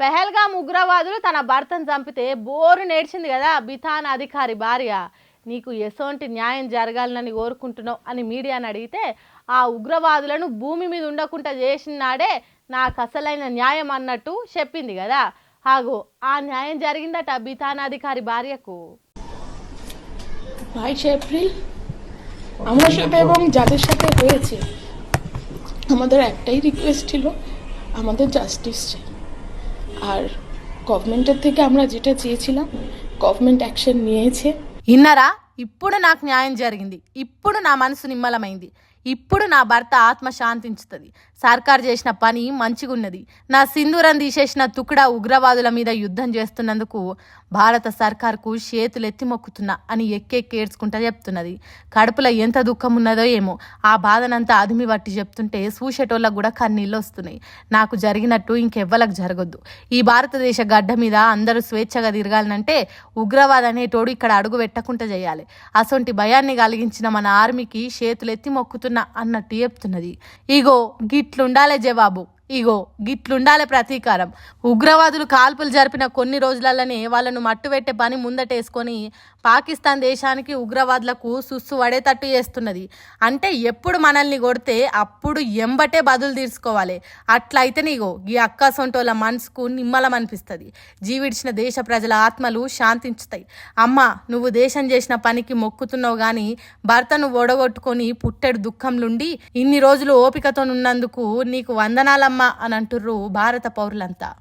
పెహల్గాం ఉగ్రవాదులు తన భర్తను చంపితే బోరు నేర్చింది కదా బిథాన్ అధికారి భార్య. నీకు ఎసోంటి న్యాయం జరగాలని కోరుకుంటున్నావు అని మీడియాని అడిగితే ఆ ఉగ్రవాదులను భూమి మీద ఉండకుండా చేసిన నాడే నాకు అసలైన న్యాయం అన్నట్టు చెప్పింది కదా. ఆగో ఆ న్యాయం జరిగిందట బిథాన్ అధికారి భార్యకు। 22 এপ্রিল আমার সাথে এবং যাদের সাথে হয়েছে আমাদের একটাই রিকোয়েস্ট ছিল, আমাদের জাস্টিস চাই। আর গভর্নমেন্টের থেকে আমরা যেটা চেয়েছিলাম গভর্নমেন্ট অ্যাকশন নিয়েছে। ఇన్నరా ఇప్పుడు నాకు న్యాయం జరిగింది, ఇప్పుడు నా మనసు నిమ్మలమైంది, ఇప్పుడు నా భర్త ఆత్మ శాంతించుతుంది, సర్కార్ చేసిన పని మంచిగున్నది, నా సింధూరం తీసేసిన తుకుడా ఉగ్రవాదుల మీద యుద్ధం చేస్తున్నందుకు భారత సర్కార్కు చేతులెత్తి మొక్కుతున్నా అని ఎక్కేడ్చుకుంటా చెప్తున్నది। కడుపులో ఎంత దుఃఖం ఉన్నదో ఏమో ఆ బాధనంతా అదిమి పట్టి చెప్తుంటే చూసేటోళ్ళకు కూడా కన్నీళ్ళు వస్తున్నాయి। నాకు జరిగినట్టు ఇంకెవ్వలకు జరగొద్దు, ఈ భారతదేశ గడ్డ మీద అందరూ స్వేచ్ఛగా తిరగాలనంటే ఉగ్రవాద అనేటోడు ఇక్కడ అడుగు పెట్టకుండా చేయాలి। అసొంటి భయాన్ని కలిగించిన మన ఆర్మీకి చేతులెత్తి మొక్కుతున్నా అన్నట్టు చెప్తున్నది। ఇగో గిట్లుండాలే జవాబు, ఇగో గిట్లుండాలే ప్రతీకారం। ఉగ్రవాదులు కాల్పులు జరిపిన కొన్ని రోజులలోనే వాళ్ళను మట్టుపెట్టే పని ముందటేసుకొని పాకిస్తాన్ దేశానికి ఉగ్రవాదులకు సుస్సు పడేటట్టు చేస్తున్నది। అంటే ఎప్పుడు మనల్ని కొడితే అప్పుడు ఎంబటే బదులు తీర్చుకోవాలి, అట్లయితేనే ఇగో ఈ అక్కసొంటోళ్ళ మనసుకు నిమ్మలం అనిపిస్తుంది, జీవిడిచిన దేశ ప్రజల ఆత్మలు శాంతించుతాయి। అమ్మ నువ్వు దేశం చేసిన పనికి మొక్కుతున్నావు కానీ భర్తను ఓడగొట్టుకొని పుట్టెడు దుఃఖంలుండి ఇన్ని రోజులు ఓపికతో ఉన్నందుకు నీకు వందనాలమ్మ అని అంటుర్రు భారత పౌరులంతా।